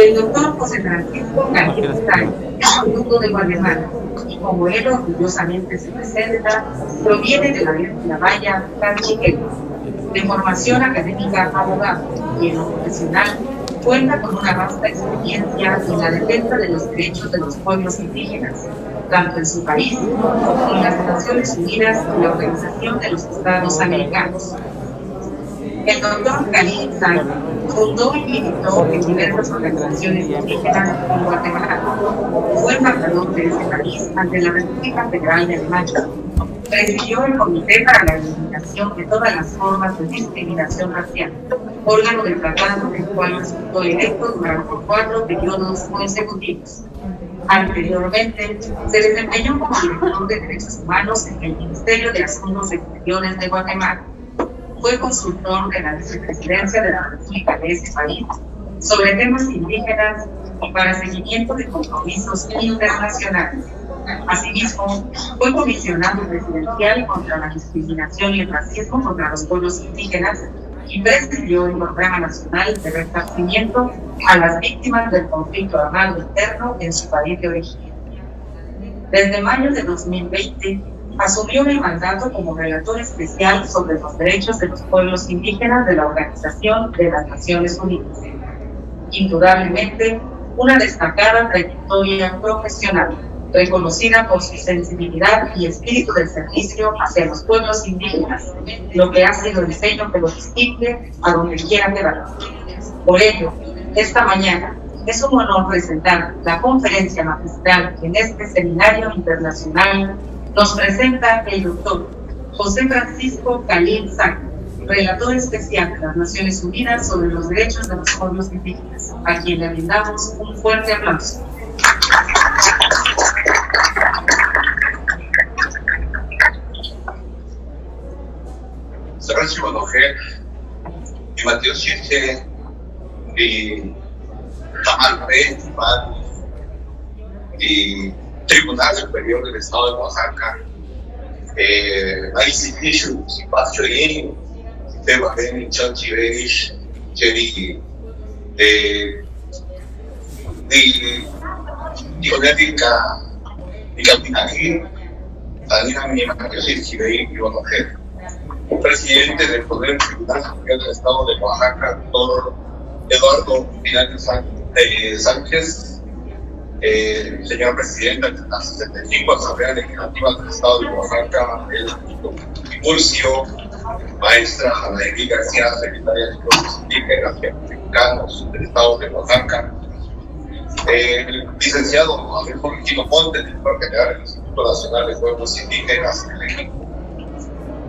El doctor José Francisco Galindo es oriundo de Guatemala y, como él orgullosamente se presenta, proviene de la Valla Calchiquel. De formación académica abogado y en lo profesional cuenta con una vasta experiencia en la defensa de los derechos de los pueblos indígenas, tanto en su país como en las Naciones Unidas y la Organización de los Estados Americanos. El doctor Khalil Said fundó y militó en diversas organizaciones indígenas en Guatemala. Fue embajador de ese país ante la República Federal de Alemania. Presidió el Comité para la Eliminación de todas las formas de discriminación racial, órgano del tratado del cual resultó electo durante 4 periodos consecutivos. Anteriormente, se desempeñó como director de Derechos Humanos en el Ministerio de Asuntos Exteriores de Guatemala. Fue consultor de la Vicepresidencia de la República de ese país sobre temas indígenas y para seguimiento de compromisos internacionales. Asimismo, fue comisionado presidencial contra la discriminación y el racismo contra los pueblos indígenas y presidió el Programa Nacional de Resarcimiento a las víctimas del conflicto armado interno en su país de origen. Desde mayo de 2020, asumió el mandato como relator especial sobre los derechos de los pueblos indígenas de la Organización de las Naciones Unidas. Indudablemente, una destacada trayectoria profesional, reconocida por su sensibilidad y espíritu de servicio hacia los pueblos indígenas, lo que ha sido el sello que lo distingue a donde quiera que vaya. Por ello, esta mañana es un honor presentar la conferencia magistral en este seminario internacional. Nos presenta el doctor José Francisco Khalil Said, relator especial de las Naciones Unidas sobre los derechos de los pueblos indígenas, a quien le brindamos un fuerte aplauso. Sarasio Manojer, y Mateo Chirche, y Tamal Rey, y Tribunal Superior del Estado de Oaxaca, ICT, Sipacho y Tebajen, Chanchiverish, Cheri, Dionética, y Capitanají, Talina Minima, Mateo Chirche y Manojer. Presidente del Poder Tribunal Superior del Estado de Oaxaca, doctor Eduardo Pinal Sánchez, señor presidente de la 65 Asamblea Legislativa del Estado de Oaxaca, el Tiburcio, maestra Anaí García, secretaria de Pueblos Indígenas y Africanos del Estado de Oaxaca, el licenciado Adolfo Quino Monte, director general del Instituto Nacional de Pueblos Indígenas de México,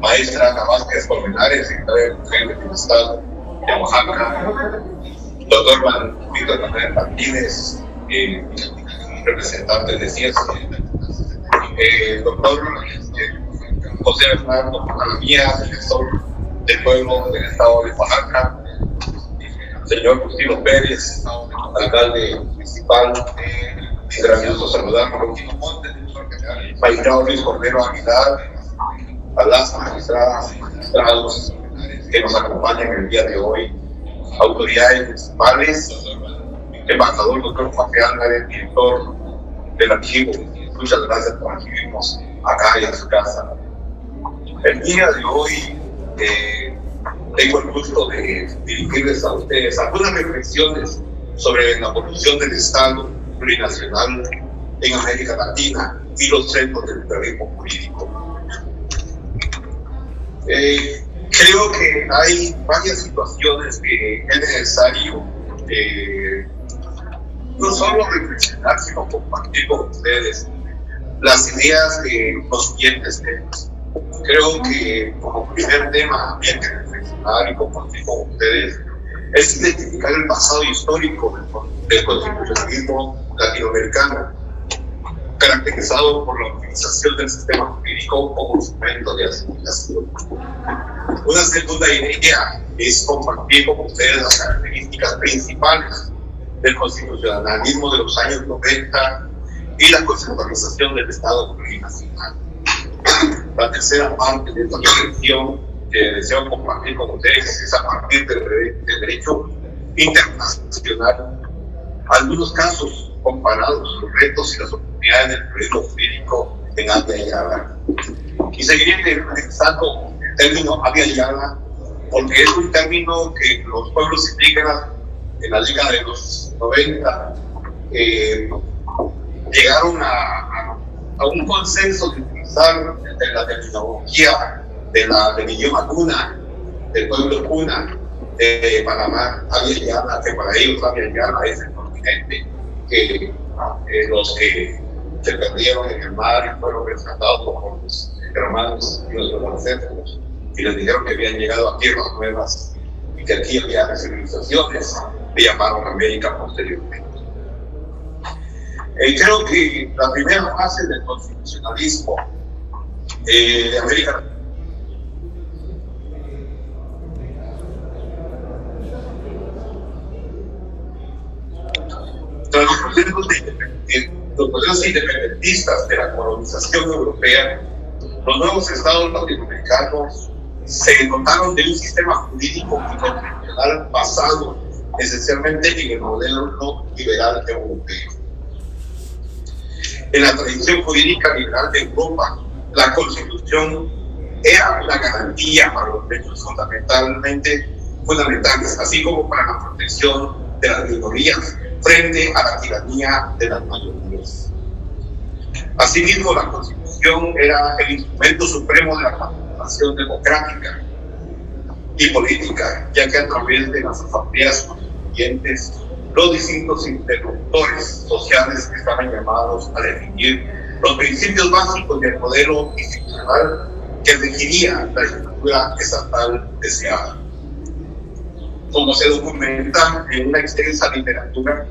maestra Ana Vázquez Colmenares, secretaria de Mujer del Estado de Oaxaca, doctor Víctor Manuel Martínez, representante de ciencia, doctor José Hernando Calamía, defensor del pueblo del Estado de Oaxaca, señor Justino Pérez, alcalde municipal, gracioso saludarlo, magistrado Luis Cordero Aguilar, a las magistrados que nos acompañan el día de hoy, autoridades municipales, embajador doctor Juan de Álvarez, director del archivo, muchas gracias por recibirnos acá y en su casa. El día de hoy tengo el gusto de dirigirles a ustedes algunas reflexiones sobre la evolución del Estado plurinacional en América Latina y los centros del terrorismo jurídico. Creo que hay varias situaciones que es necesario no solo reflexionar, sino compartir con ustedes las ideas de los siguientes temas. Creo que como primer tema hay que reflexionar y compartir con ustedes es identificar el pasado histórico del constitucionalismo latinoamericano, caracterizado por la utilización del sistema jurídico como instrumento de asimilación. Una segunda idea es compartir con ustedes las características principales del constitucionalismo de los años 90 y la conceptualización del Estado plurinacional. La tercera parte de esta reflexión que deseo compartir con ustedes es a partir del derecho internacional algunos casos comparados, los retos y las oportunidades del proyecto jurídico en Abya Yala. Y seguiré utilizando el término Abya Yala porque es un término que los pueblos indígenas en la década de los 90 llegaron a un consenso de utilizar la terminología del idioma Kuna, del pueblo Kuna de Panamá, Abya Yala, que para ellos Abya Yala es el continente que los que se perdieron en el mar y fueron rescatados por los hermanos y los ancestros y les dijeron que habían llegado a tierras nuevas y que aquí había civilizaciones, le llamaron América posteriormente. Creo que la primera fase del constitucionalismo de América tras los procesos independentistas de la colonización europea, los nuevos estados latinoamericanos se dotaron de un sistema jurídico y constitucional basado esencialmente en el modelo no liberal europeo. En la tradición jurídica liberal de Europa, la Constitución era una garantía para los derechos fundamentales, así como para la protección de las minorías frente a la tiranía de las mayorías. Asimismo, la Constitución era el instrumento supremo de la participación democrática y política, ya que a través de las asambleas constituyentes, los distintos interlocutores sociales que estaban llamados a definir los principios básicos del modelo institucional que regiría la estructura estatal deseada. Como se documenta en una extensa literatura,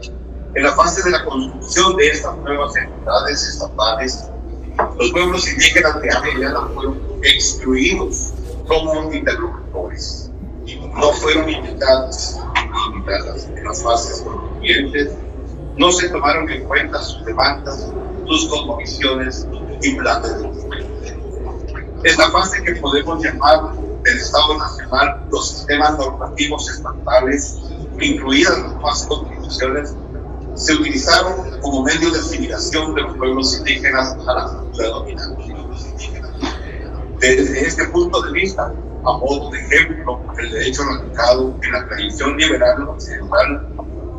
en la fase de la construcción de estas nuevas entidades estatales, los pueblos indígenas de Abya Yala fueron excluidos como interlocutores y no fueron invitadas en las fases constituyentes, no se tomaron en cuenta sus demandas, sus cosmovisiones y planes de desarrollo. Es la fase que podemos llamar del Estado Nacional los sistemas normativos estatales, incluidas las nuevas constituciones, se utilizaron como medio de asimilación de los pueblos indígenas a la cultura dominante. Desde este punto de vista, a modo de ejemplo, el derecho radicado en la tradición liberal occidental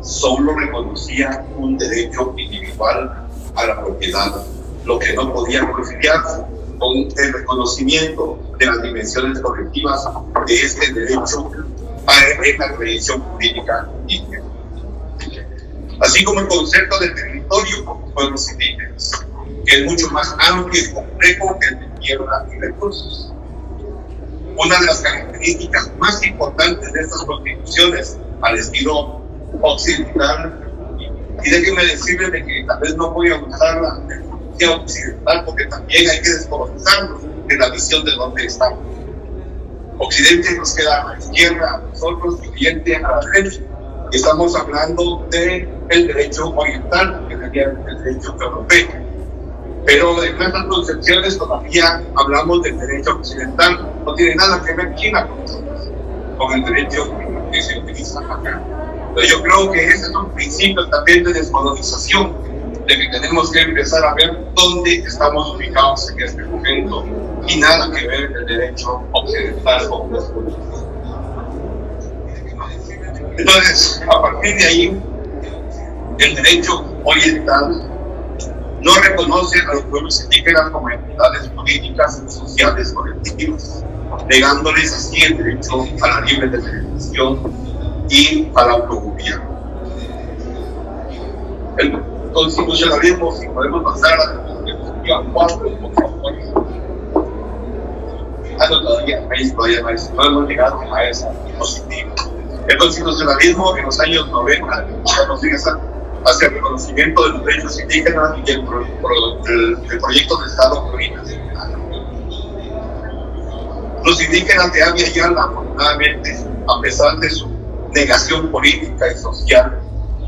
solo reconocía un derecho individual a la propiedad, lo que no podía conciliarse con el reconocimiento de las dimensiones colectivas de este derecho en la tradición jurídica indígena. Así como el concepto de territorio como pueblos indígenas, que es mucho más amplio y complejo que el de tierra y recursos. Una de las características más importantes de estas constituciones al estilo occidental, y déjenme decirles de que tal vez no voy a usar la terminología occidental porque también hay que descolonizarnos de la visión de dónde estamos. Occidente nos queda a la izquierda, a nosotros, y Oriente a la derecha. Estamos hablando del derecho oriental, que sería el derecho europeo. Pero en nuestras concepciones todavía hablamos del derecho occidental. No tiene nada que ver China con el derecho que se utiliza acá. Pero yo creo que ese es un principio también de descolonización, de que tenemos que empezar a ver dónde estamos ubicados en este momento y nada que ver el derecho occidental con los políticos. Entonces, a partir de ahí, el derecho oriental no reconoce a los pueblos indígenas como entidades políticas y sociales colectivas, negándoles así el derecho a la libre determinación y al autogobierno. El constitucionalismo, si podemos pasar a la perspectiva 4, por favor. Todavía no hemos llegado a esa positiva. El constitucionalismo en los años 90 hacia el reconocimiento de los derechos indígenas y el proyecto de Estado plurinacional. Los indígenas de Abya Yala, afortunadamente, a pesar de su negación política y social,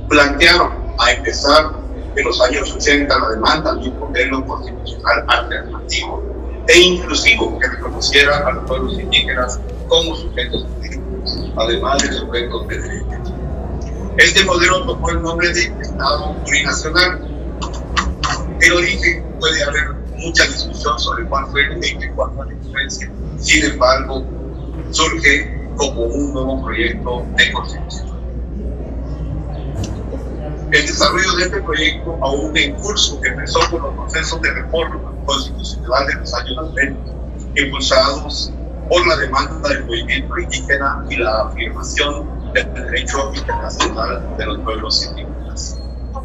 plantearon a empezar en los años 80 la demanda de un modelo constitucional alternativo e inclusivo que reconociera a los pueblos indígenas como sujetos políticos, además de sujetos de derechos. Este modelo tomó el nombre de Estado Plurinacional. El origen puede haber mucha discusión sobre cuál fue el origen y cuál fue la influencia. Sin embargo, surge como un nuevo proyecto de constitución. El desarrollo de este proyecto, aún en curso, que empezó con los procesos de reforma constitucional de los años 90, impulsados por la demanda del movimiento indígena y la afirmación del derecho internacional de los pueblos indígenas.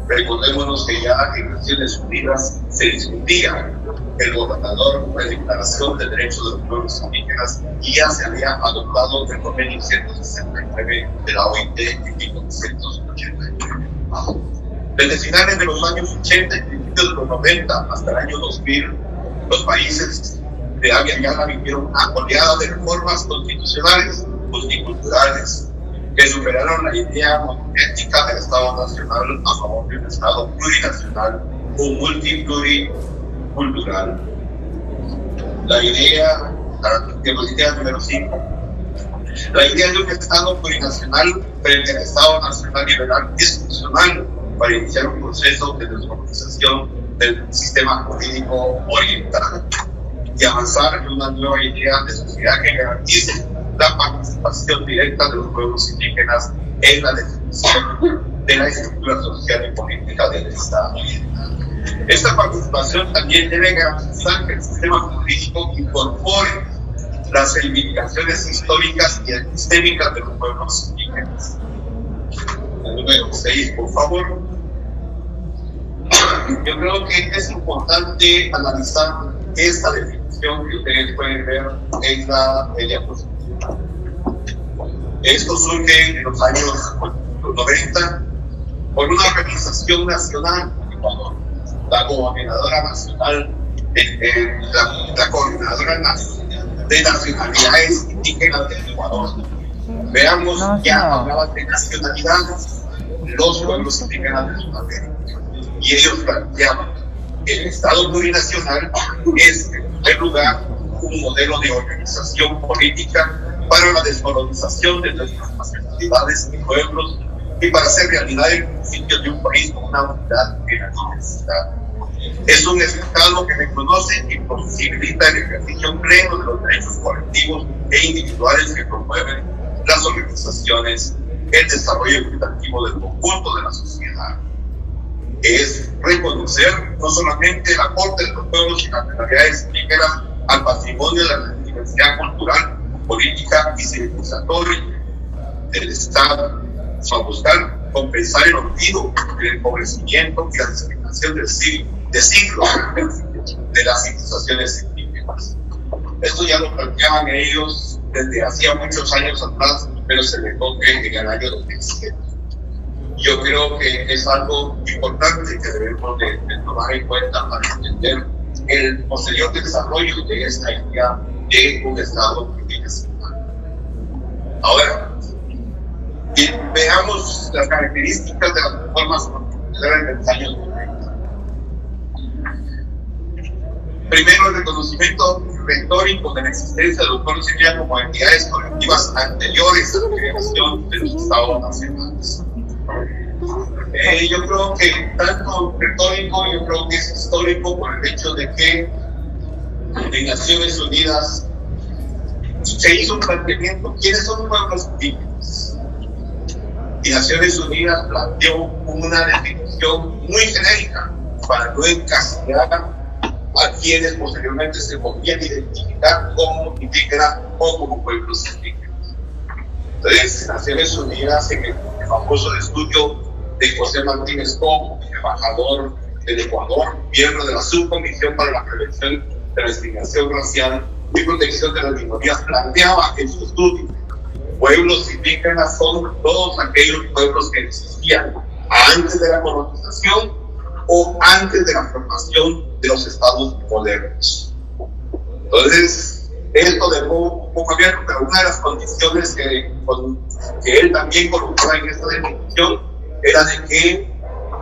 Recordémonos que ya en Naciones Unidas se discutía el borrador de Declaración de Derechos de los Pueblos Indígenas y ya se había adoptado el convenio 169 de la OIT en 1989. Desde finales de los años 80 y principios de los 90 hasta el año 2000, los países de Abya Yala vivieron una oleada de reformas constitucionales, multiculturales, que superaron la idea monoétnica del Estado Nacional a favor de un Estado plurinacional o multipluricultural. La idea número 5. La idea de un Estado plurinacional frente al Estado Nacional Liberal es funcional para iniciar un proceso de desmoralización del sistema jurídico oriental y avanzar en una nueva idea de sociedad que garantice la participación directa de los pueblos indígenas en la definición de la estructura social y política del Estado. Esta participación también debe garantizar que el sistema jurídico incorpore las reivindicaciones históricas y epistémicas de los pueblos indígenas. El número 6, por favor. Yo creo que es importante analizar esta definición que ustedes pueden ver en la diapositiva. Esto surge en los años 90 por una organización nacional en Ecuador, la Coordinadora Nacional la Coordinadora de Nacionalidades Indígenas de Ecuador. Veamos, ya hablaban de nacionalidades los pueblos indígenas de Sudamérica. Y ellos planteaban que el Estado plurinacional es, en primer lugar, un modelo de organización política para la descolonización de nuestras nacionalidades y pueblos y para hacer realidad el principio de un país con una unidad en la diversidad. Es un Estado que reconoce y posibilita el ejercicio pleno de los derechos colectivos e individuales que promueven las organizaciones, el desarrollo equitativo del conjunto de la sociedad. Es reconocer no solamente el aporte de los pueblos y las nacionalidades indígenas al patrimonio de la diversidad cultural, política y civilizatoria del Estado, a buscar compensar el olvido, el empobrecimiento y la discriminación de siglos de las civilizaciones indígenas. Esto ya lo planteaban ellos desde hacía muchos años atrás, pero se recoge en el año 2007. Yo creo que es algo importante que debemos de tomar en cuenta para entender el posterior desarrollo de esta idea de un Estado plurinacional. Ahora, veamos las características de las reformas constitucionales de los años 90. Primero, el reconocimiento retórico de la existencia de los pueblos indígenas como entidades colectivas anteriores a la creación de los Estados nacionales. Yo creo que tanto retórico, yo creo que es histórico por el hecho de que en Naciones Unidas se hizo un planteamiento: ¿quiénes son los pueblos indígenas? Y Naciones Unidas planteó una definición muy genérica para no encasillar a quienes posteriormente se podían identificar como indígenas o como pueblos indígenas. Entonces, Naciones Unidas, en el famoso estudio de José Martínez Cobo, embajador del Ecuador, miembro de la Subcomisión para la Prevención de la Discriminación Racial y Protección de las Minorías, planteaba en su estudio: pueblos indígenas son todos aquellos pueblos que existían antes de la colonización o antes de la formación de los estados modernos. Entonces, esto dejó un poco abierto, pero una de las condiciones que él también colocaba en esta definición era de que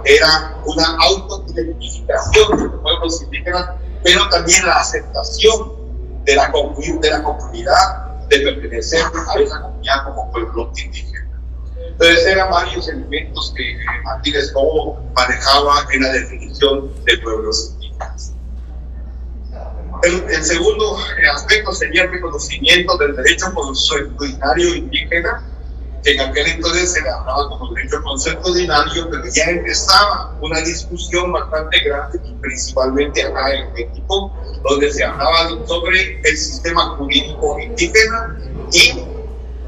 era una autoidentificación de los pueblos indígenas, pero también la aceptación de la comunidad de pertenecer a esa comunidad como pueblo indígena. Entonces eran varios elementos que Martínez Cobo manejaba en la definición de pueblos indígenas. El segundo aspecto sería el reconocimiento del derecho consuetudinario indígena, que en aquel entonces se le hablaba como derecho consuetudinario, pero ya empezaba una discusión bastante grande, principalmente acá en México, donde se hablaba sobre el sistema jurídico indígena y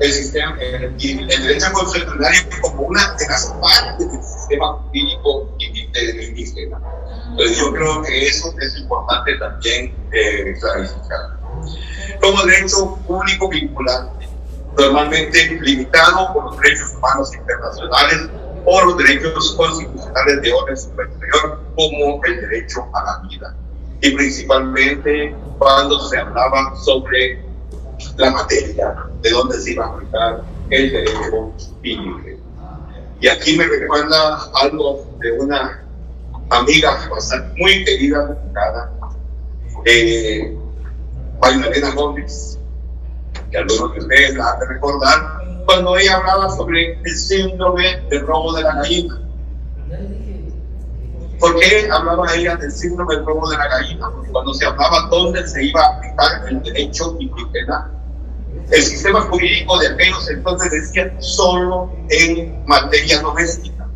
el derecho consuetudinario como una de las partes del sistema jurídico indígena. Entonces yo creo que eso es importante también clarificar. Como derecho público vinculante, normalmente limitado por los derechos humanos internacionales o los derechos constitucionales de orden superior, como el derecho a la vida. Y principalmente cuando se hablaba sobre la materia, de dónde se iba a aplicar el derecho libre. Y aquí me recuerda algo de una amiga bastante muy querida, Magdalena Gómez, que algunos de ustedes la han de recordar, cuando ella hablaba sobre el síndrome del robo de la gallina. ¿Por qué hablaba ella del síndrome del robo de la gallina? Porque cuando se hablaba dónde se iba a aplicar el derecho indígena, el sistema jurídico de aquellos entonces decía solo en materia doméstica.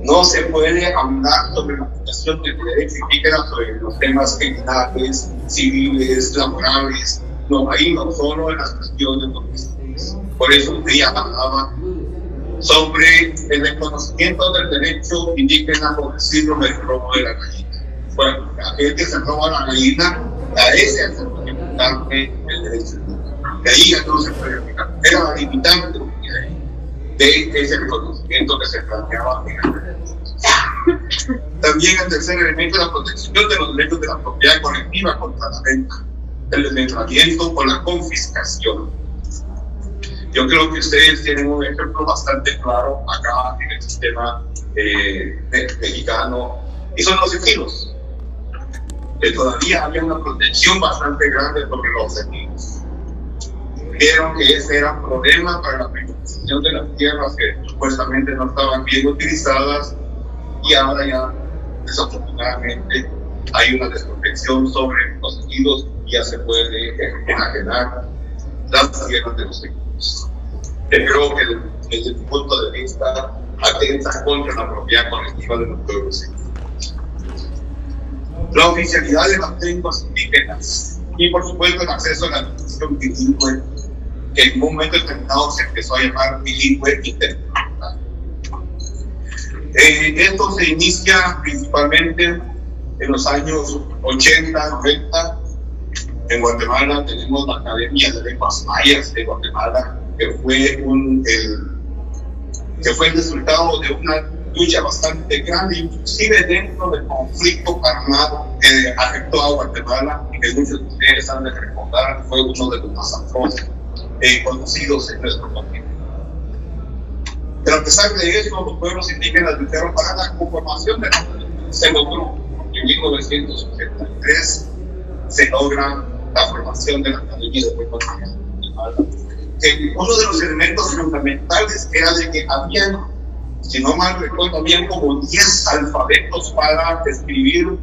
No se puede hablar sobre la aplicación del derecho indígena sobre los temas criminales, civiles, laborales. No, ahí no, solo en las cuestiones domésticas. Por eso ella hablaba sobre el reconocimiento del derecho indígena por el síndrome del robo de la gallina. Bueno, la gente se roba la gallina, a ese es el derecho indígena. De ahí ya no se puede aplicar. Era la limitante de ese reconocimiento que se planteaba en el derecho. También el tercer elemento es la protección de los derechos de la propiedad colectiva contra la venta, el desmembramiento o la confiscación. Yo creo que ustedes tienen un ejemplo bastante claro acá en el sistema mexicano, y son los ejidos, que todavía había una protección bastante grande sobre los ejidos. Vieron que ese era un problema para la privatización de las tierras que supuestamente no estaban bien utilizadas, y ahora ya desafortunadamente hay una desprotección sobre los ejidos y ya se puede enajenar las tierras de los ejidos. Creo que desde mi punto de vista atenta contra la propiedad colectiva de los pueblos indígenas. La oficialidad de las lenguas indígenas y por supuesto el acceso a la educación bilingüe, que en un momento determinado se empezó a llamar bilingüe intercultural. Esto se inicia principalmente en los años 80, 90. En Guatemala tenemos la Academia de Lenguas Mayas de Guatemala, que fue el resultado de una lucha bastante grande, inclusive dentro del conflicto armado que afectó a Guatemala, y que muchos de ustedes han de recordar, fue uno de los más atroces conocidos en nuestro continente. Pero a pesar de eso, los pueblos indígenas lucharon para la conformación de la nación. Se logró. En 1983 se logra la formación de la Academia de Lenguas Mayas de Guatemala. Uno de los elementos fundamentales era de que habían, si no mal recuerdo, habían como 10 alfabetos para escribir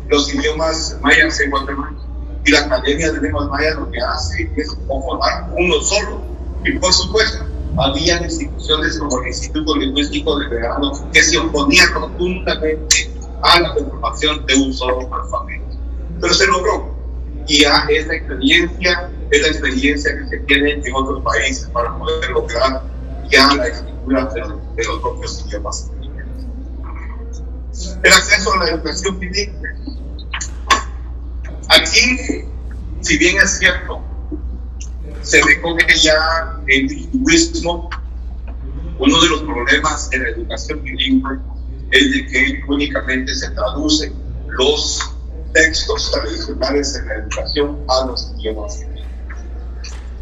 los idiomas mayas en Guatemala. Y la Academia de Lenguas Mayas lo que hace es conformar uno solo. Y por supuesto, había instituciones como el Instituto Lingüístico de Verano que se oponían rotundamente a la conformación de un solo alfabeto. Pero se logró. Y ya esa experiencia es la experiencia que se tiene en otros países para poder lograr ya la escritura de los propios idiomas indígenas. El acceso a la educación bilingüe. Aquí, si bien es cierto, se recoge ya el bilingüismo, uno de los problemas en la educación bilingüe es de que únicamente se traducen los textos tradicionales en la educación a los idiomas indígenas.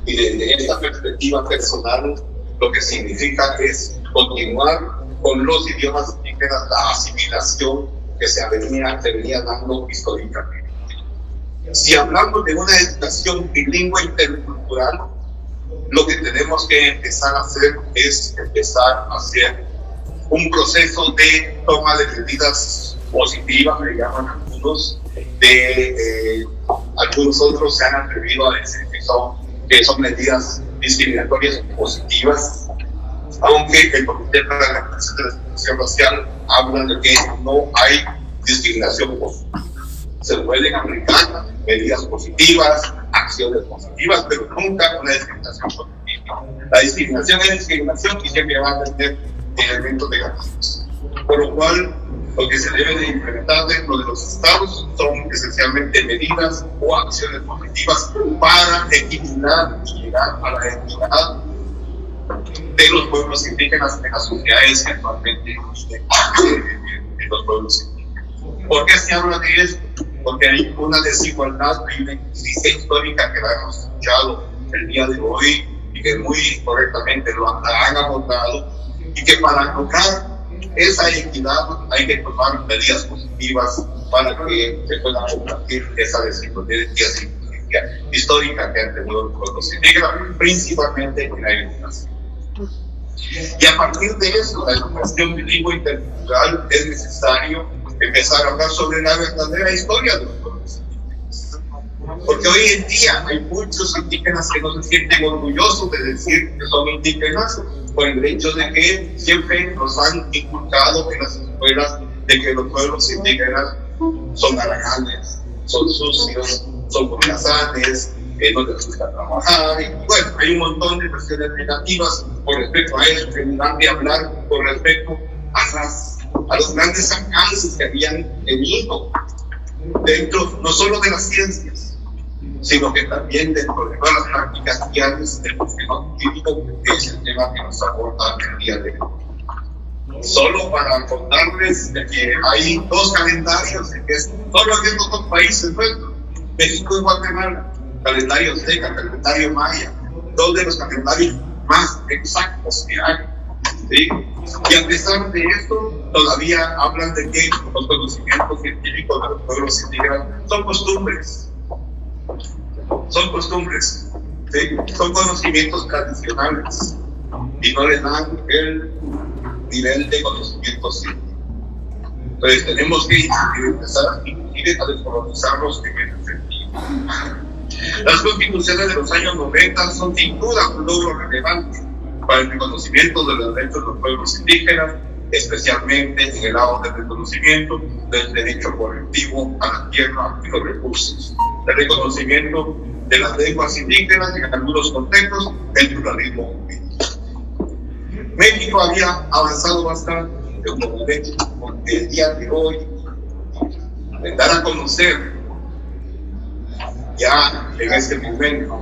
Y desde esta perspectiva personal, lo que significa es continuar con los idiomas indígenas la asimilación que se venía dando históricamente. Si hablamos de una educación bilingüe intercultural, lo que tenemos que empezar a hacer es empezar a hacer un proceso de toma de medidas positivas, le llaman algunos, algunos otros se han atrevido a decir que son medidas discriminatorias positivas, aunque el Comité para la Prevención de la Discriminación Racial habla de que no hay discriminación positiva. Se pueden aplicar medidas positivas, acciones positivas, pero nunca una discriminación positiva. La discriminación es discriminación y siempre va a tener elementos negativos. Por lo cual, lo que se debe de implementar dentro de los estados son esencialmente medidas o acciones positivas para equilibrar y llegar a la equidad de los pueblos indígenas en las sociedades que actualmente en los pueblos indígenas. ¿Por qué se habla de esto? Porque hay una desigualdad, hay una injusticia histórica que la hemos escuchado el día de hoy y que muy correctamente lo han abordado, y que para lograr esa equidad hay que tomar medidas positivas para que se pueda combatir esa desigualdad histórica que han tenido los pueblos indígenas, principalmente en la educación. Y a partir de eso, la educación bilingüe intercultural, es necesario empezar a hablar sobre la verdadera historia de los pueblos indígenas. Porque hoy en día hay muchos indígenas que no se sienten orgullosos de decir que son indígenas, por el hecho de que siempre nos han inculcado en las escuelas de que los pueblos indígenas son haraganes, son sucios, son holgazanes, no les gusta trabajar, y bueno, hay un montón de cuestiones negativas con respecto a eso, que dan que hablar con respecto a los grandes alcances que habían tenido dentro, no solo de las ciencias, sino que también dentro de todas las prácticas diarias del fenómeno jurídico, que es el tema que nos aborda el día de hoy. Solo para contarles de que hay dos calendarios, que es solo en estos dos países nuestros, México y Guatemala, calendario azteca, calendario maya, dos de los calendarios más exactos que hay. ¿Sí? Y a pesar de esto, todavía hablan de que los conocimientos científicos de los pueblos indígenas son costumbres. Son costumbres, ¿sí? Son conocimientos tradicionales y no les dan el nivel de conocimiento científico. Entonces tenemos que empezar a descolonizarlos en ese sentido. Las constituciones de los años 90 son sin duda un logro relevante para el reconocimiento de los derechos de los pueblos indígenas, especialmente en el lado del reconocimiento del derecho colectivo a la tierra y los recursos, el reconocimiento de las lenguas indígenas y en algunos contextos el pluralismo político. México había avanzado bastante en los derechos, porque el día de hoy dar a conocer ya en este momento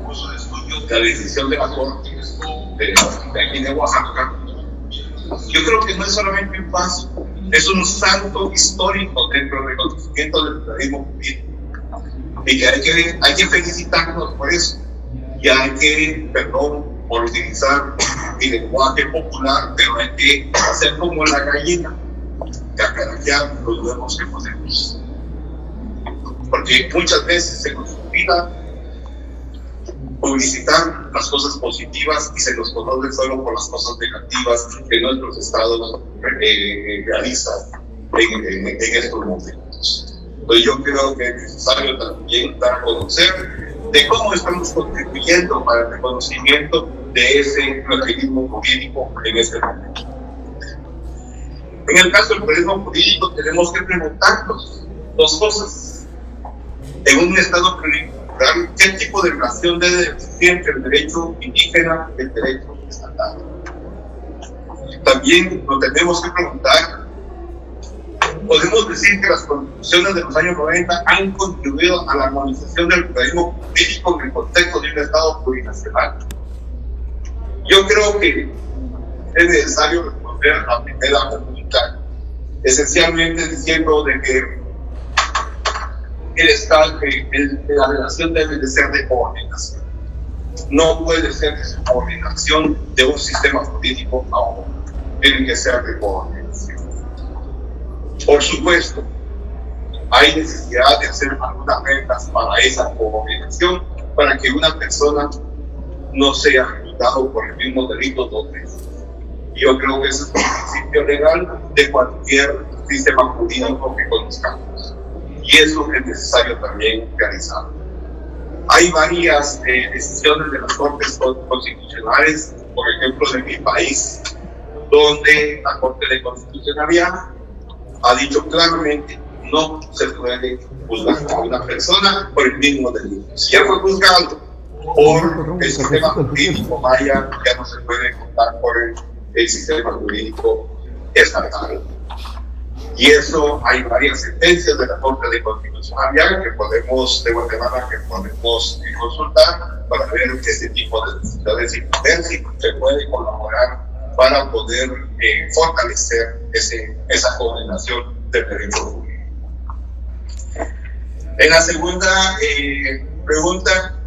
la decisión de la Corte de aquí de Oaxaca, yo creo que no es solamente un paso, es un salto histórico dentro del reconocimiento del pluralismo político, y que hay que felicitarnos por eso, y hay que, perdón por utilizar mi lenguaje popular, pero hay que hacer como la gallina, cacaraquear los huevos que ponemos, porque muchas veces se nos olvida publicitar las cosas positivas y se nos conoce solo por las cosas negativas que nuestros estados realizan en estos momentos. Entonces yo creo que es necesario también dar a conocer de cómo estamos contribuyendo para el reconocimiento de ese pluralismo político en este momento. En el caso del pluralismo político tenemos que preguntarnos dos cosas. En un estado pluricultural, ¿qué tipo de relación debe existir entre el derecho indígena y el derecho estatal? También nos tenemos que preguntar, podemos decir que las constituciones de los años 90 han contribuido a la armonización del pluralismo político en el contexto de un estado plurinacional. Yo creo que es necesario responder a la primera pregunta, esencialmente diciendo de que la relación debe de ser de coordinación. No puede ser de subordinación de un sistema político a otro. Tiene que ser de coordinación. Por supuesto, hay necesidad de hacer algunas reglas para esa coordinación, para que una persona no sea demandado por el mismo delito 2 veces. Yo creo que ese es el principio legal de cualquier sistema jurídico que conozcamos. Y eso es necesario también realizar. Hay varias decisiones de las Cortes Constitucionales, por ejemplo, de mi país, donde la Corte de Constitucionalidad ha dicho claramente no se puede juzgar a una persona por el mismo delito. Si ya fue juzgado por el sistema jurídico maya, ya no se puede contar por el sistema jurídico estatal. Y eso hay varias sentencias de la Corte de Constitucionalidad que podemos, de Guatemala, que podemos consultar para ver este tipo de necesidades y ver si se puede colaborar para poder fortalecer esa coordinación del derecho público. En la segunda pregunta,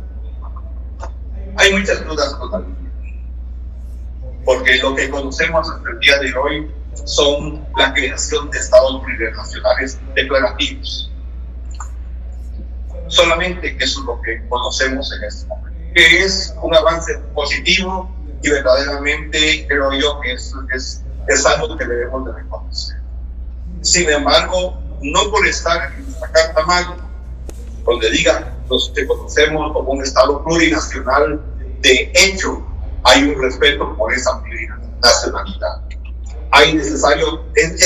hay muchas dudas todavía, porque lo que conocemos hasta el día de hoy son la creación de estados plurinacionales declarativos. Solamente eso es lo que conocemos en este momento, que es un avance positivo y verdaderamente creo yo que es algo que debemos de reconocer. Sin embargo, no por estar en esta carta magna, donde diga los que conocemos como un estado plurinacional, de hecho hay un respeto por esa plurinacionalidad. Es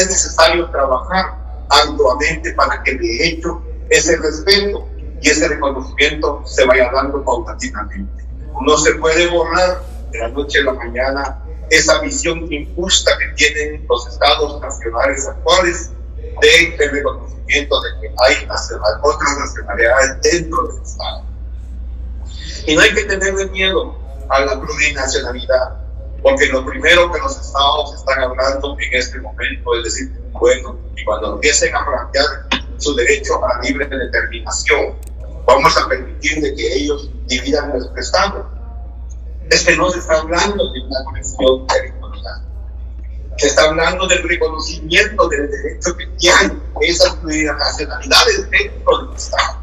necesario trabajar arduamente para que de hecho ese respeto y ese reconocimiento se vaya dando paulatinamente. No se puede borrar de la noche a la mañana esa visión injusta que tienen los estados nacionales actuales del reconocimiento de que hay otras nacionalidades dentro del estado. Y no hay que tenerle miedo a la plurinacionalidad, porque lo primero que los estados están hablando en este momento es decir, bueno, y cuando empiecen a plantear su derecho a la libre determinación, vamos a permitir de que ellos dividan nuestro estado. Es que no se está hablando de una conexión territorial, se está hablando del reconocimiento del derecho que tienen esas plurinacionalidades dentro del estado.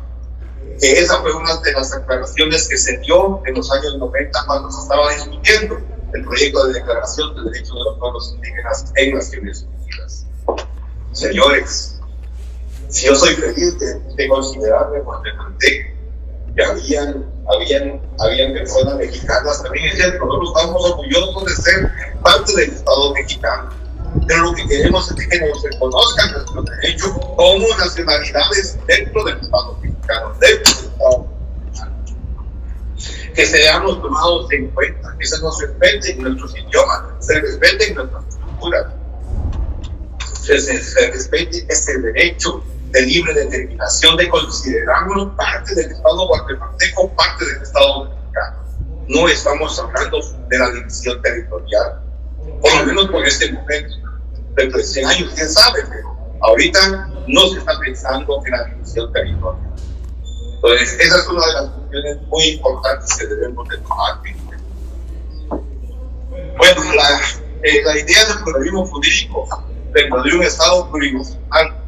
Que esa fue una de las declaraciones que se dio en los años 90 cuando se estaba discutiendo el proyecto de declaración de derechos de los pueblos indígenas en Naciones Unidas. Señores, si yo soy feliz de considerarme guatemalteco, que habían personas mexicanas también, es cierto, nosotros estamos orgullosos de ser parte del Estado mexicano, pero lo que queremos es que nos reconozcan nuestros derechos como nacionalidades dentro del Estado mexicano, dentro del Estado mexicano. Que seamos tomados en cuenta, que se nos respeten nuestros idiomas, se respeten nuestras culturas, se respete ese derecho de libre determinación de considerarnos parte del Estado guatemalteco, parte del Estado mexicano. No estamos hablando de la división territorial, por lo menos por este momento. Dentro de 100 años, quién sabe, pero ahorita no se está pensando en la división territorial. Entonces, esa es una de las cuestiones muy importantes que debemos de tomar. Bueno, la idea del pluralismo jurídico dentro de un Estado plurinacional,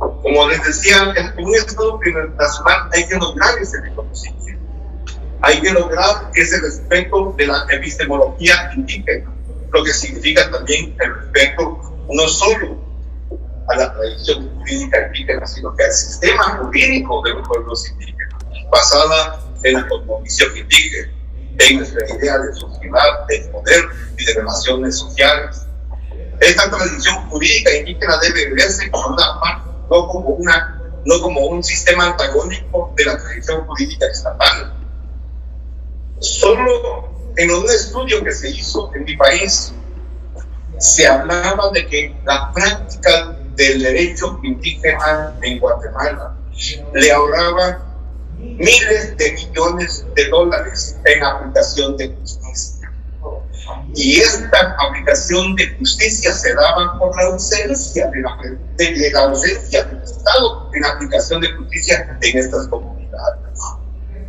como les decía, en un Estado plurinacional hay que lograr ese reconocimiento, hay que lograr ese respeto de la epistemología indígena, lo que significa también el respeto no solo a la tradición jurídica indígena, sino que al sistema jurídico de los pueblos indígenas, basada en la cosmovisión indígena, en nuestra idea de sociedad, de poder y de relaciones sociales. Esta tradición jurídica indígena debe verse como una parte, no como un sistema antagónico de la tradición jurídica estatal. Solo en un estudio que se hizo en mi país, se hablaba de que la práctica del derecho indígena en Guatemala le ahorraba miles de millones de dólares en aplicación de justicia. Y esta aplicación de justicia se daba por la ausencia de la ausencia del Estado en aplicación de justicia en estas comunidades.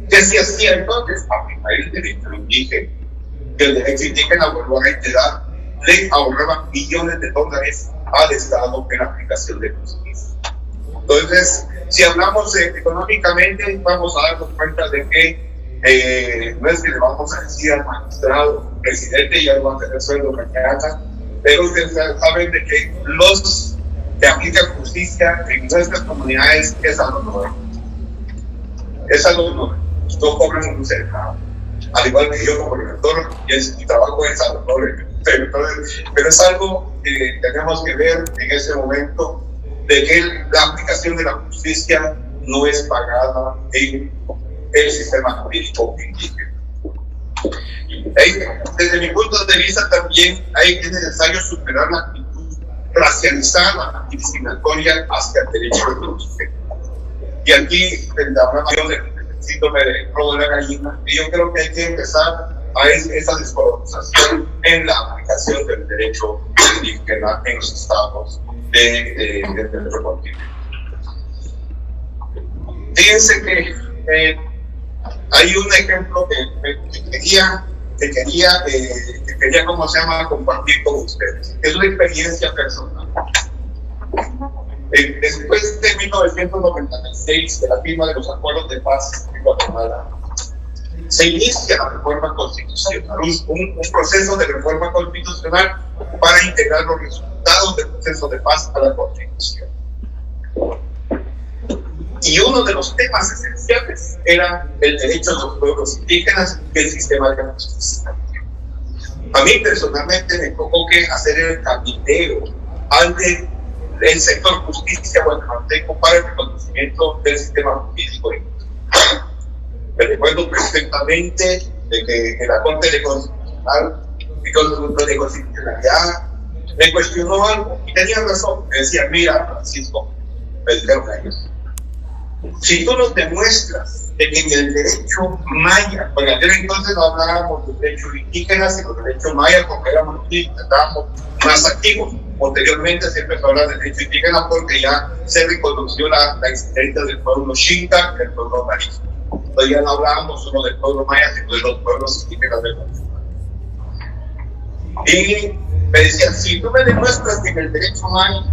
¿Qué se hacía entonces? Aplicar el derecho indígena. Que el derecho indígena, vuelvo a reiterar, le ahorraba millones de dólares al Estado en aplicación de justicia. Entonces, si hablamos económicamente, vamos a darnos cuenta de que No es que le vamos a decir al magistrado, presidente, ya va a tener sueldo mañana, pero ustedes saben de que los que aplican justicia en nuestras comunidades es algo nuevo. Es algo nuevo. No cobran un centavo. Al igual que yo como director, mi trabajo es algo nuevo. Pero es algo que tenemos que ver en ese momento, de que la aplicación de la justicia no es pagada en el sistema jurídico indígena. Desde mi punto de vista también es necesario superar la actitud racializada y discriminatoria hacia el derecho de indígena. Y aquí la hablación del síndrome de robo de la gallina, y yo creo que hay que empezar a esa descolonización en la aplicación del derecho indígena en los estados de nuestro continente. Fíjense que hay un ejemplo que quería ¿cómo se llama?, compartir con ustedes. Es una experiencia personal. Después de 1996, de la firma de los acuerdos de paz en Guatemala, se inicia la reforma constitucional, un proceso de reforma constitucional para integrar los resultados del proceso de paz a la Constitución. Y uno de los temas esenciales era el derecho de los pueblos indígenas y el sistema de justicia. A mí personalmente me tocó que hacer el cabildeo ante el sector justicia guatemalteco para el reconocimiento del sistema jurídico. Me recuerdo perfectamente de que en la Corte de Constitucionalidad me cuestionó algo y tenía razón. Me decía, mira, Francisco, me dijeron a ellos, si tú nos demuestras de que en el derecho maya, porque aquel entonces no hablábamos de derecho indígena, sino de derecho maya, porque éramos indígenas, estábamos más activos. Posteriormente se empezó a hablar de derecho indígena porque ya se reconoció la existencia del pueblo Xinca y del pueblo Marisco. Entonces ya no hablábamos solo del pueblo maya, sino de los pueblos indígenas del Guatemala. Y me decían, si tú me demuestras que en el derecho maya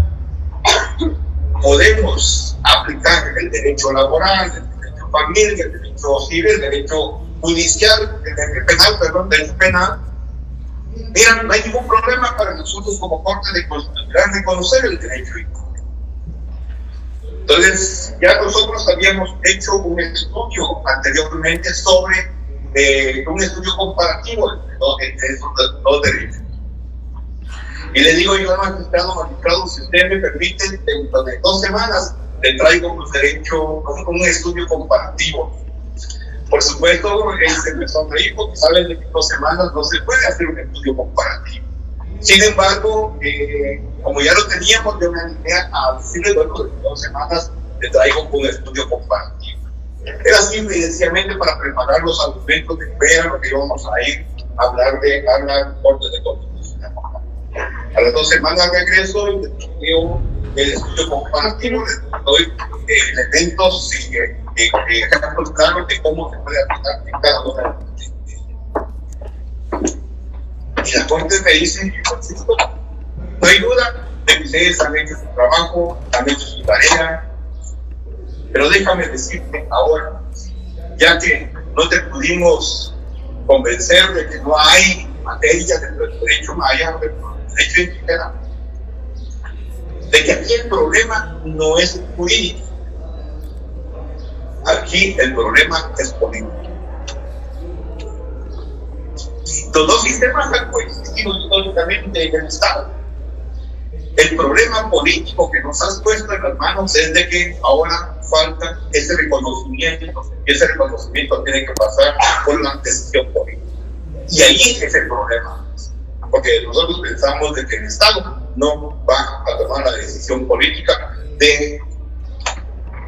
podemos aplicar el derecho laboral, el derecho familiar, el derecho civil, el derecho judicial, el derecho penal, mira, no hay ningún problema para nosotros como Corte de Constitucionalidad reconocer el derecho. Entonces, ya nosotros habíamos hecho un estudio anteriormente sobre un estudio comparativo entre esos dos derechos. Y le digo yo al magistrado, si usted me permite, dentro de 2 semanas le traigo un estudio comparativo. Por supuesto, él se empezó a reír porque saben que en 2 semanas no se puede hacer un estudio comparativo. Sin embargo, como ya lo teníamos, yo me animé a decirle, luego de 2 semanas le traigo un estudio comparativo. Era simple y sencillamente para preparar los argumentos de fuera, lo que íbamos a ir a hablar de la Corte de Constitución. A las 2 semanas regreso y digo el estudio comparativo, les doy elementos y ejemplos claros de cómo se puede aplicar en cada una de las. Y la Corte me dice, Francisco, no hay duda de que ustedes han hecho su trabajo, han hecho su tarea, pero déjame decirte ahora, ya que no te pudimos convencer de que no hay materia dentro del derecho maya, dentro del derecho indígena, de que aquí el problema no es jurídico, aquí el problema es político. Los 2 sistemas han coexistido históricamente en el Estado. El problema político que nos has puesto en las manos es de que ahora falta ese reconocimiento, y ese reconocimiento tiene que pasar por la decisión política. Y ahí es el problema, porque nosotros pensamos de que el Estado no va a tomar la decisión política de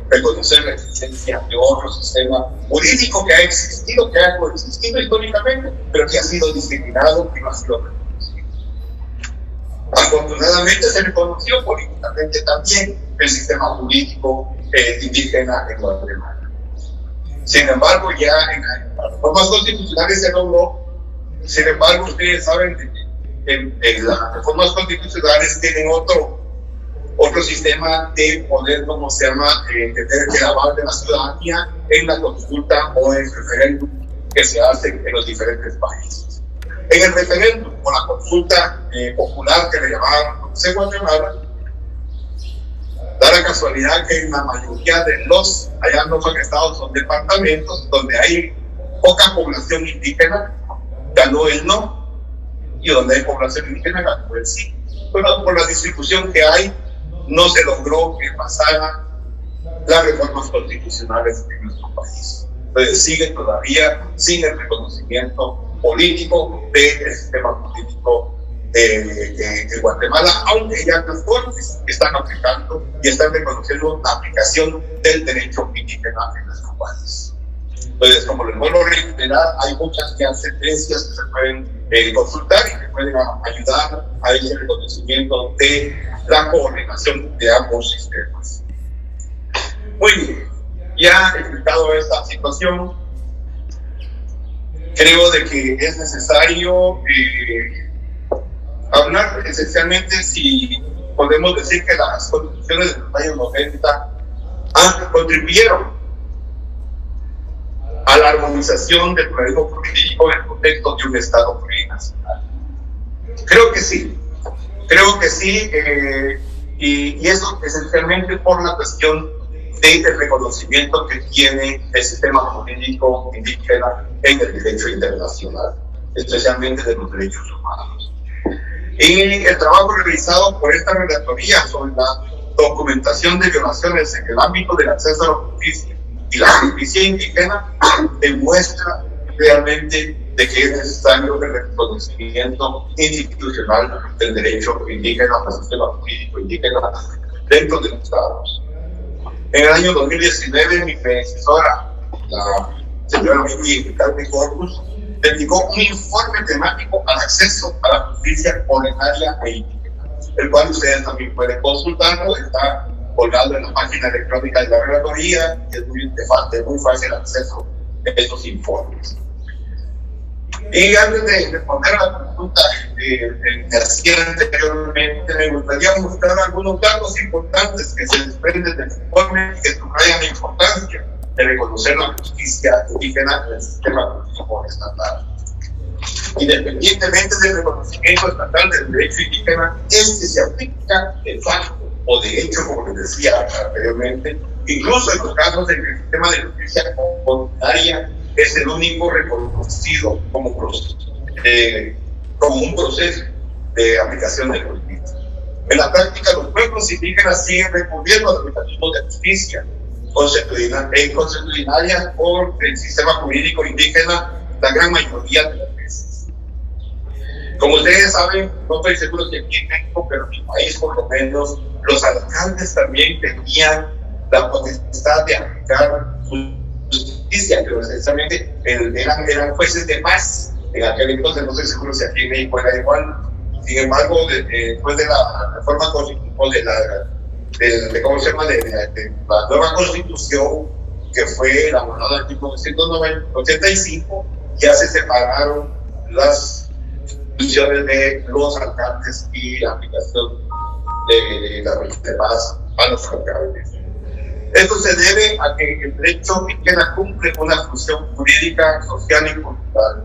reconocer la existencia de otro sistema jurídico que ha existido, que ha coexistido históricamente, pero que ha sido discriminado y no ha sido reconocido. Afortunadamente se reconoció políticamente también el sistema jurídico indígena en Guatemala. Sin embargo, ya en las reformas constitucionales se logró. Sin embargo, ustedes saben que las reformas constitucionales tienen otro sistema de poder, tener que aval de la ciudadanía en la consulta o en el referéndum que se hacen en los diferentes países. En el referéndum o la consulta popular que le llamaban Consejo Guatemala, da la casualidad que en la mayoría de allá no son estados, son departamentos donde hay poca población indígena, ganó el no, y donde hay población indígena ganó el sí. Pero por la distribución que hay, no se logró que pasaran las reformas constitucionales en nuestro país. Entonces sigue todavía sin el reconocimiento político del sistema político de Guatemala, aunque ya las cortes están aplicando y están reconociendo la aplicación del derecho indígena en nuestro país. Entonces, como les vuelvo a reiterar, hay muchas sentencias que se pueden consultar y que pueden ayudar a ese reconocimiento de la coordinación de ambos sistemas. Muy bien, ya explicado esta situación, creo de que es necesario hablar esencialmente si podemos decir que las constituciones de los años 90 contribuyeron a la armonización del pluralismo político en el contexto de un Estado plurinacional. Creo que sí, y eso esencialmente por la cuestión del reconocimiento que tiene el sistema político indígena en el derecho internacional, especialmente de los derechos humanos. Y el trabajo realizado por esta relatoría sobre la documentación de violaciones en el ámbito del acceso a la justicia y la justicia indígena demuestra realmente de que es necesario el reconocimiento institucional del derecho indígena al sistema político indígena dentro de los estados. En el año 2019, mi predecesora, la señora Vicky Carmen Corpus, dedicó un informe temático al acceso a la justicia ordinaria e indígena, el cual ustedes también pueden consultarlo, está colgado en la página electrónica de la relatoría, y es de muy fácil acceso a estos informes. Y antes de responder a la pregunta que hacía anteriormente, me gustaría mostrar algunos datos importantes que se desprenden del informe y que subrayan la importancia de reconocer la justicia indígena en el sistema político estatal. Independientemente del reconocimiento estatal del derecho indígena, se aplica de facto o de hecho, como les decía anteriormente, incluso en los casos en que el sistema de justicia comunitaria es el único reconocido como un proceso de aplicación de justicia. En la práctica, los pueblos indígenas siguen recurriendo a los mecanismos de justicia constitucionaria por el sistema jurídico indígena la gran mayoría de las veces. Como ustedes saben, no estoy seguro si aquí en México, pero en mi país por lo menos, los alcaldes también tenían la potestad de aplicar justicia, pero esencialmente eran jueces de paz. En aquel entonces no estoy seguro si aquí en México era igual. Sin embargo, después de la reforma constitucional, de la nueva constitución que fue elaborada en 1985, ya se separaron las funciones de los alcaldes y la aplicación de la ley de paz a los alcaldes. Esto se debe a que el derecho indígena cumple una función jurídica, social y cultural,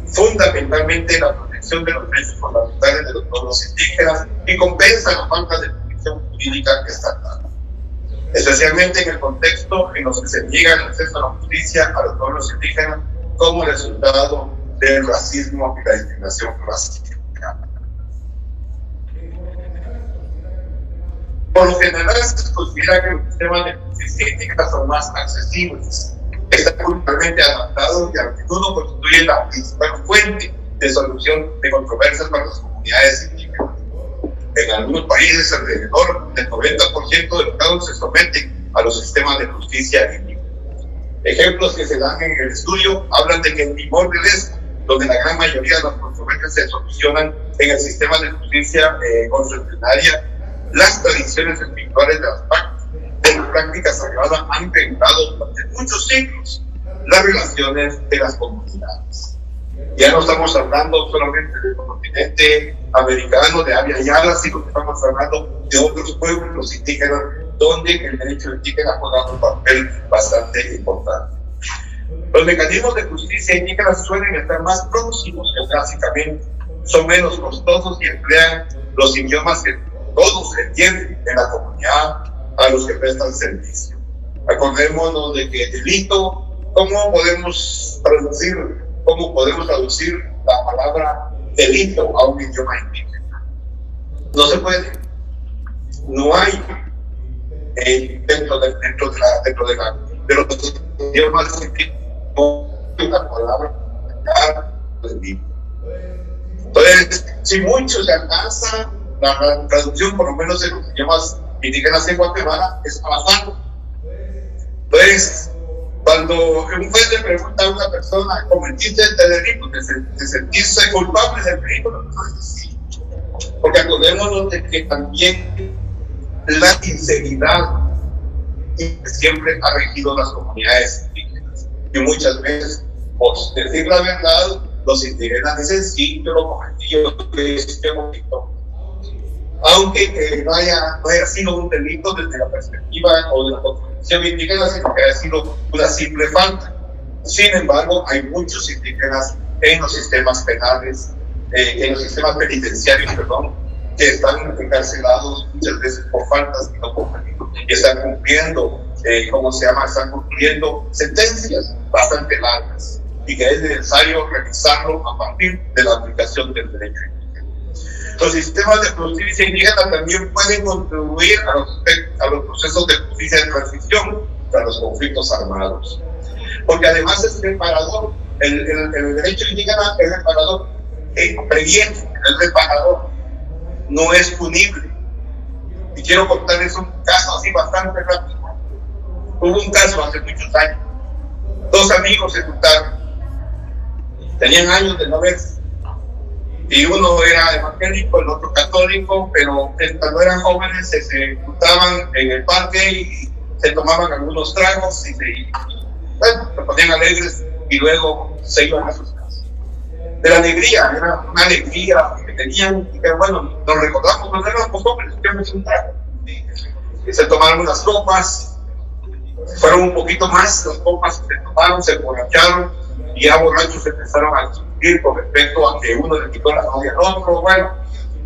fundamentalmente la protección de los derechos fundamentales de los pueblos indígenas y compensa la falta de protección jurídica estatal, especialmente en el contexto en los que se niega el acceso a la justicia a los pueblos indígenas como resultado del racismo y la discriminación racial. Por lo general se considera que los sistemas de justicia indígena son más accesibles, están culturalmente adaptados y a menudo constituyen la principal fuente de solución de controversias para las comunidades indígenas. En algunos países, alrededor del 90% de los casos se someten a los sistemas de justicia indígena. Ejemplos que se dan en el estudio hablan de que en Timor del Este, donde la gran mayoría de las controversias se solucionan en el sistema de justicia constitucionaria, las tradiciones espirituales de las prácticas sagradas han inventado durante muchos siglos las relaciones de las comunidades. Ya no estamos hablando solamente del continente americano, de Abya Yala, sino que estamos hablando de otros pueblos indígenas donde el derecho indígena juega un papel bastante importante. Los mecanismos de justicia indígena suelen estar más próximos geográficamente, son menos costosos y emplean los idiomas que todos entienden en la comunidad a los que prestan servicio. Acordémonos de que delito, ¿cómo podemos traducir la palabra delito a un idioma indígena? No se puede. No hay dentro de los idiomas indígenas una palabra delito. Entonces, si mucho se alcanza, la traducción, por lo menos en los idiomas indígenas en Guatemala, es avanzando. Entonces, cuando un juez le pregunta a una persona, ¿cometiste este delito? ¿Te sentiste culpable del delito? La persona dice sí. Porque acordémonos de que también la inseguridad siempre ha regido las comunidades indígenas. Y muchas veces, por decir la verdad, los indígenas dicen sí, yo lo cometí, yo este delito. Aunque no haya sido un delito desde la perspectiva o de la constitución indígena, sino que haya sido una simple falta. Sin embargo, hay muchos indígenas en los sistemas penales, en los sistemas penitenciarios, que están encarcelados muchas veces por faltas que no cometen, y están cumpliendo, están cumpliendo sentencias bastante largas, y que es necesario revisarlo a partir de la aplicación del derecho. Los sistemas de justicia indígena también pueden contribuir a los procesos de justicia de transición para los conflictos armados. Porque además es reparador, el derecho indígena es reparador, previene, es reparador, no es punible. Y quiero contarles un caso así bastante rápido. Hubo un caso hace muchos años. 2 amigos se juntaron, tenían años de no verse. Y uno era evangélico, el otro católico, pero cuando eran jóvenes se juntaban en el parque y se tomaban algunos tragos y se ponían alegres y luego se iban a sus casas. De la alegría, era una alegría que tenían, y que bueno, nos recordamos cuando éramos jóvenes, teníamos un trago. Y se tomaron unas copas, fueron un poquito más, las copas se tomaron, se emborracharon, y ya borrachos empezaron a discutir con respecto a que uno le quitó la novia al otro,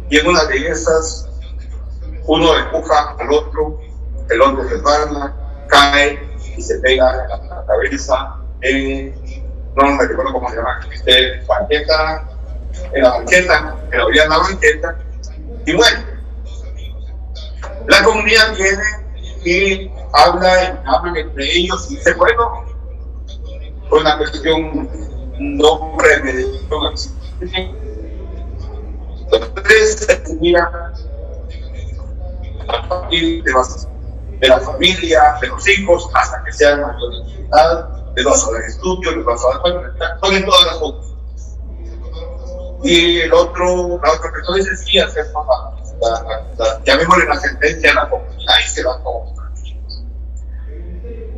y en una de esas uno empuja al otro, el otro resbala, cae y se pega en la cabeza no me recuerdo cómo se llama, banqueta, en la banqueta, que lo había en la banqueta, y bueno, la comunidad viene y hablan entre ellos y dice, bueno, fue una cuestión no premeditación. Entonces se mira a partir de la familia, de los hijos, hasta que sean mayores de edad, de los estudios, de los ponen todas las cosas. Y la otra persona dice, sí, hacer papá. Llamémosle la sentencia a la comunidad y se va todo.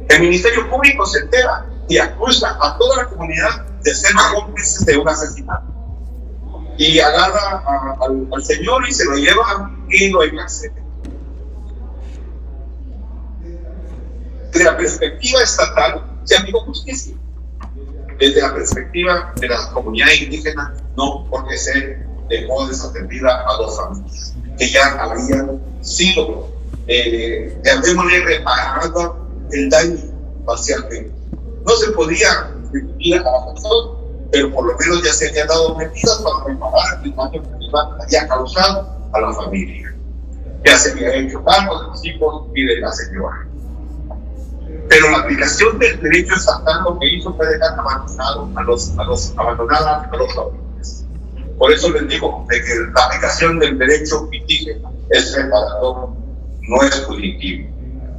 El Ministerio Público se entera y acusa a toda la comunidad de ser cómplices de un asesinato. Y agarra al señor y se lo lleva y lo encarcela. Desde la perspectiva estatal, se aplicó justicia. Desde la perspectiva de la comunidad indígena, no, porque se dejó desatendida a 2 familias que ya habían sido, llamémosle, reparado el daño parcialmente. No se podía restituir a la persona, pero por lo menos ya se habían dado medidas para reparar el daño que había causado a la familia. Ya se había hecho cargo de los hijos y de la señora. Pero la aplicación del derecho estatal lo que hizo fue dejar abandonados a los jóvenes. Por eso les digo de que la aplicación del derecho indígena es reparador, no es punitivo.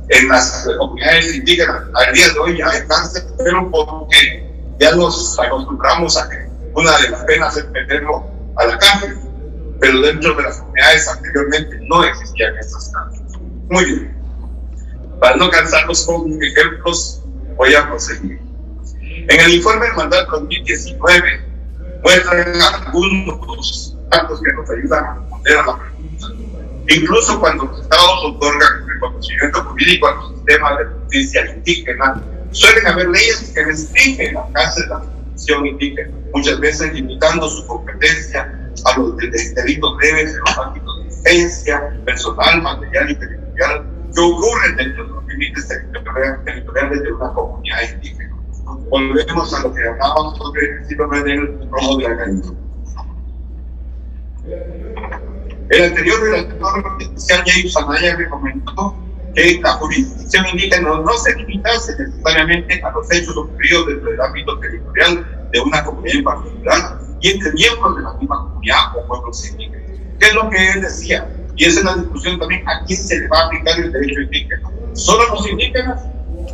En las comunidades indígenas, al día de hoy ya hay cáncer, pero porque ya nos acostumbramos a que una de las penas es meterlo a la cárcel, pero dentro de las comunidades anteriormente no existían estas cárceles. Muy bien. Para no cansarlos con ejemplos, voy a proseguir. En el informe del mandato 2019 muestran algunos datos que nos ayudan a responder a la pregunta. Incluso cuando los estados otorgan reconocimiento jurídico a los sistemas de justicia indígena, Suelen haber leyes que restringen el alcance de la definición indígena, muchas veces limitando su competencia a los delitos leves en los ámbitos de defensa personal, material y territorial que ocurren dentro de los límites territoriales de una comunidad indígena. Volvemos a lo que hablábamos sobre el síndrome del robo de la gallina. El anterior relator especial James Anaya recomendó que la jurisdicción indígena no se limitase necesariamente a los hechos ocurridos dentro del ámbito territorial de una comunidad en particular y entre miembros de la misma comunidad o pueblos indígenas. ¿Qué es lo que él decía? Y esa es la discusión también: ¿a quién se le va a aplicar el derecho indígena? ¿Solo a los indígenas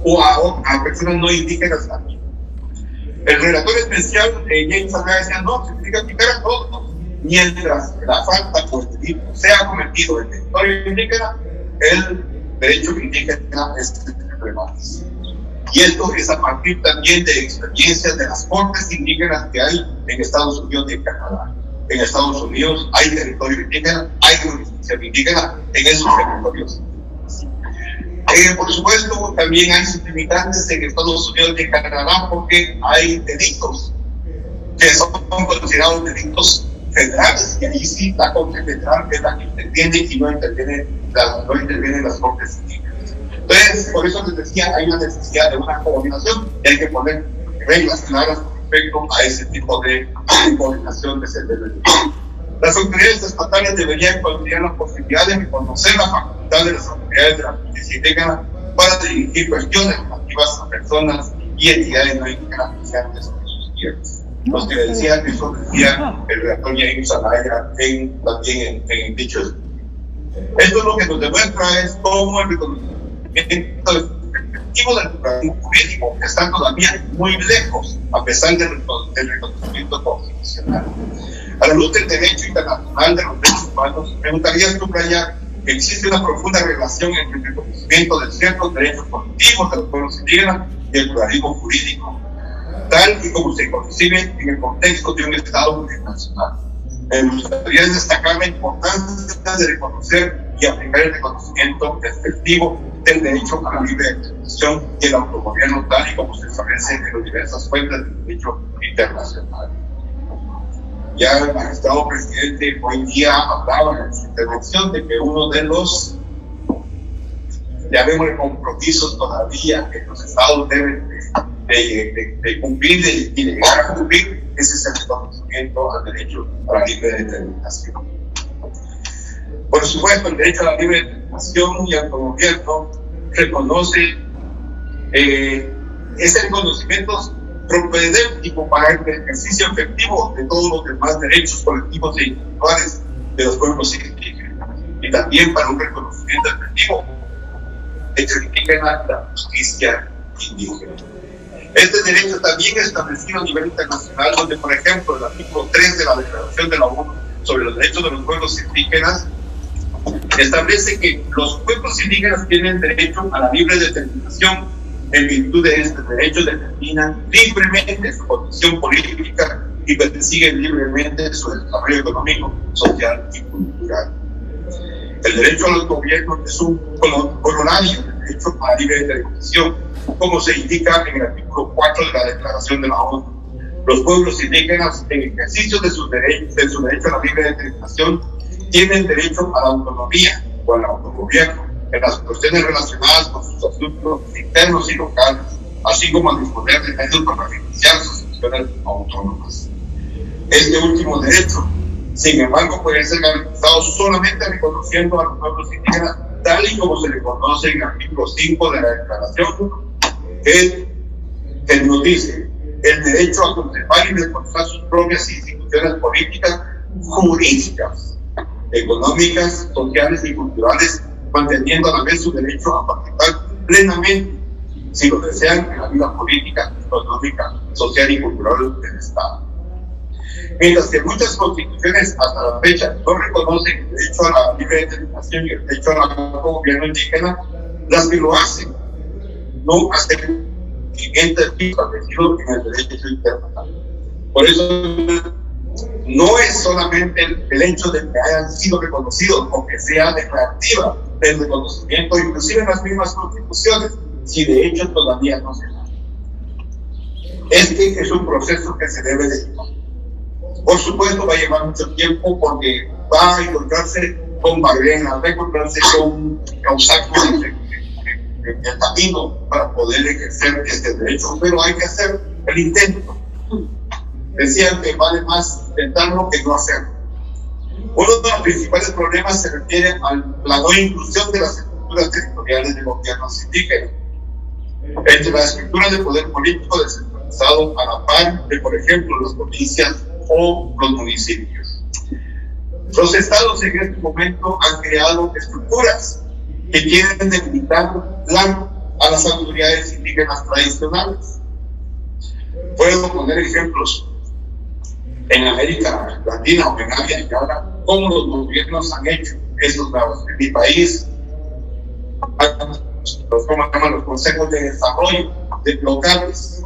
o a personas no indígenas también? El relator especial James Anaya decía: no, se tiene que aplicar a todos, mientras la falta o el delito sea cometido en territorio indígena, el derecho indígena es relevante. Y esto es a partir también de experiencias de las cortes indígenas que hay en Estados Unidos y en Canadá. En Estados Unidos hay territorio indígena, hay jurisdicción indígena en esos territorios. Por supuesto, también hay sus limitantes en Estados Unidos y en Canadá, porque hay delitos que son considerados delitos federales, y ahí sí la Corte Federal es la que interviene y no intervienen las cortes indígenas. Entonces, por eso les decía, hay una necesidad de una coordinación y hay que poner reglas claras con respecto a ese tipo de coordinación de servicios. Las autoridades estatales deberían considerar la posibilidad de reconocer la facultad de las autoridades de la justicia indígena para dirigir cuestiones relativas a personas y entidades no indígenas que sean de sus tierras. Los que decían que eso decía el redactor James Anaya también en dichos. Esto lo que nos demuestra es cómo el reconocimiento efectivo del pluralismo jurídico está todavía muy lejos, a pesar del reconocimiento constitucional. A la luz del derecho internacional de los derechos humanos, me gustaría subrayar que existe una profunda relación entre el reconocimiento de ciertos derechos colectivos de los pueblos indígenas y el pluralismo jurídico, tal y como se concibe en el contexto de un Estado plurinacional. Me gustaría destacar la importancia de reconocer y aplicar el reconocimiento efectivo del derecho a la libre expresión y el autogobierno, tal y como se establece en las diversas fuentes del derecho internacional. Ya el magistrado presidente hoy día hablaba en su intervención de que uno de los, llamémosle, compromisos todavía que los estados deben de cumplir y de llegar a cumplir, ese es el reconocimiento al derecho a la libre determinación. Por supuesto, el derecho a la libre determinación y autogobierno reconoce ese reconocimiento propedéutico para el ejercicio efectivo de todos los demás derechos colectivos e individuales de los pueblos indígenas, y también para un reconocimiento efectivo de la justicia indígena. Este derecho también es establecido a nivel internacional, donde, por ejemplo, el artículo 3 de la Declaración de la ONU sobre los derechos de los pueblos indígenas establece que los pueblos indígenas tienen derecho a la libre determinación. En virtud de este derecho determinan libremente su condición política y persiguen libremente su desarrollo económico, social y cultural. El derecho al gobierno es un corolario del derecho a la libre determinación, como se indica en el artículo 4 de la Declaración de la ONU. Los pueblos indígenas, en ejercicio de su derecho a la libre determinación, tienen derecho a la autonomía o al autogobierno en las cuestiones relacionadas con sus asuntos internos y locales, así como a disponer de medios para financiar sus funciones autónomas. Este último derecho, sin embargo, puede ser garantizado solamente reconociendo a los pueblos indígenas, tal y como se reconoce en el artículo 5 de la Declaración, que nos dice el derecho a conservar y reforzar sus propias instituciones políticas, jurídicas, económicas, sociales y culturales, manteniendo a la vez su derecho a participar plenamente, si lo desean, en la vida política, económica, social y cultural del Estado. Mientras que muchas constituciones hasta la fecha no reconocen el derecho a la libre determinación y el derecho al gobierno indígena, las que lo hacen no hacen siguiente establecido en el derecho internacional. Por eso no es solamente el hecho de que hayan sido reconocidos o que sea declarativa del reconocimiento, inclusive en las mismas constituciones, si de hecho todavía no se da. es que es un proceso que se debe de llevar. Por supuesto, va a llevar mucho tiempo porque va a encontrarse con barreras, va a encontrarse con obstáculos en el camino para poder ejercer este derecho, pero hay que hacer el intento. Decían que vale más intentarlo que no hacerlo. Uno de los principales problemas se refiere a la no inclusión de las estructuras territoriales de gobiernos indígenas entre las estructuras de poder político descentralizado a la par de, por ejemplo, las provincias o los municipios. Los estados en este momento han creado estructuras que quieren debilitar a las autoridades indígenas tradicionales. Puedo poner ejemplos en América Latina o en África, cómo los gobiernos han hecho esos lados. En mi país, los consejos de desarrollo locales,